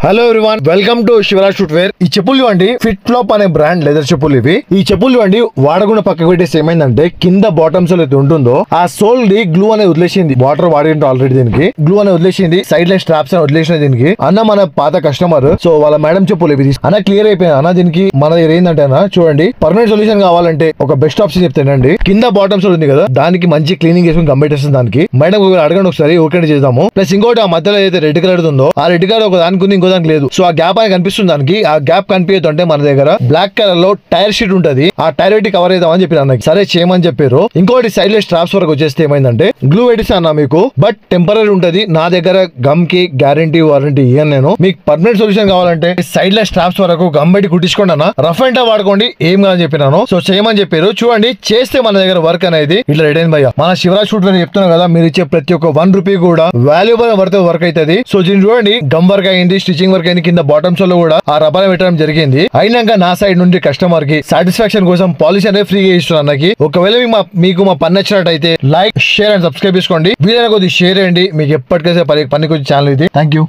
Hello everyone, welcome to Shivraj footwear. ఈ చెప్పులు ఇవ్వండి ఫిట్ ఫ్లాప్ అనే బ్రాండ్ లెదర్ చెప్పులు ఇవి. ఈ చెప్పులు ఇవ్వండి వాడకుండా పక్కకు పెట్టేసి ఏమైందంటే కింద బాటమ్స్ అయితే ఉంటుందో ఆ సోల్ ది గ్లూ అనేది వదిలేసింది. వాటర్ వాడింటో ఆల్రెడీ దీనికి గ్లూ అనేది వదిలేసింది. సైడ్ లైన్ స్ట్రాప్స్ అని వదిలేసిన దీనికి. అన్న మన పాత కస్టమర్, సో వాళ్ళ మేడం చెప్పులు ఇవి అన్న క్లియర్ అయిపోయింది అన్న. దీనికి మన దగ్గర ఏంటంటే అన్న చూడండి, పర్మనెంట్ సొల్యూషన్ కావాలంటే ఒక బెస్ట్ ఆప్షన్ చెప్తానండి. కింద బాటమ్స్ ఉంది కదా, దానికి మంచి క్లీనింగ్ చేసుకుని గంబెట్టేస్తుంది. దానికి మేడం అడగండి ఒకసారి, ఓకే చేద్దాము. ప్లస్ ఇంకోటి ఆ మధ్యలో ఏదైతే రెడ్ కలర్ ఉందో ఆ రెడ్ కలర్ ఒక దానికి ఉంది, ఇంకో దానికి లేదు. సో ఆ గ్యాప్ అని కనిపిస్తుంది. దానికి ఆ గ్యాప్ కనిపించే మన దగ్గర బ్లాక్ కలర్ లో టైర్ షీట్ ఉంటది. ఆ టైర్ పెట్టి కవర్ చేద్దామని చెప్పి అన్న సరే చేయమని చెప్పారు. ఇంకోటి సైడ్ లో స్ట్రాప్స్ వరకు వచ్చేస్తే ఏమైందంటే గ్లూ పెట్టిస్తా అన్న మీకు, బట్ టెంపరీ ఉంటది. నా దగ్గర గమ్ కి గ్యారంటీ వారంటీ ఇయ్యను నేను. మీకు పర్మనెంట్ సొల్యూషన్ కావాలంటే సైడ్ లో స్ట్రాప్స్ వరకు గమ్ పెట్టి కుట్టించుకోండి అన్న. రఫ్ అండ్ టఫ్ వాడుకోండి, ఏం కాదని చెప్పినాను. సో చేయమని చెప్పారు. చూడండి చేస్తే మన దగ్గర వర్క్ అనేది ఇట్లా రెడీ అయింది భయ్య. మన శివరాజ్ ఫుట్వేర్ చెప్తున్నా కదా, మీరు ఇచ్చే ప్రతి ఒక్క ₹1 కూడా వాల్యుబుల్ వర్క్ అవుతుంది. సో దీన్ని చూడండి, గమ్ వర్క్ అయింది, స్టిచింగ్ వర్క్ అయింది, కింద బాటమ్స్ లో కూడా ఆ రబ్బర్ పెట్టడం జరిగింది. అయినాక నా సైడ్ నుండి కస్టమర్ కి సాటిస్ఫాక్షన్ కోసం పాలిష్ అనేది ఫ్రీగా ఇస్తున్నాను. ఒకవేళ మీకు మా పని నచ్చినట్టయితే లైక్, షేర్ అండ్ సబ్స్క్రైబ్ చేసుకోండి. వీలైన కొద్దిగా షేర్ చేయండి. మీకు ఎప్పటికైతే పనికి వచ్చే ఛానల్ ఇది. Thank you.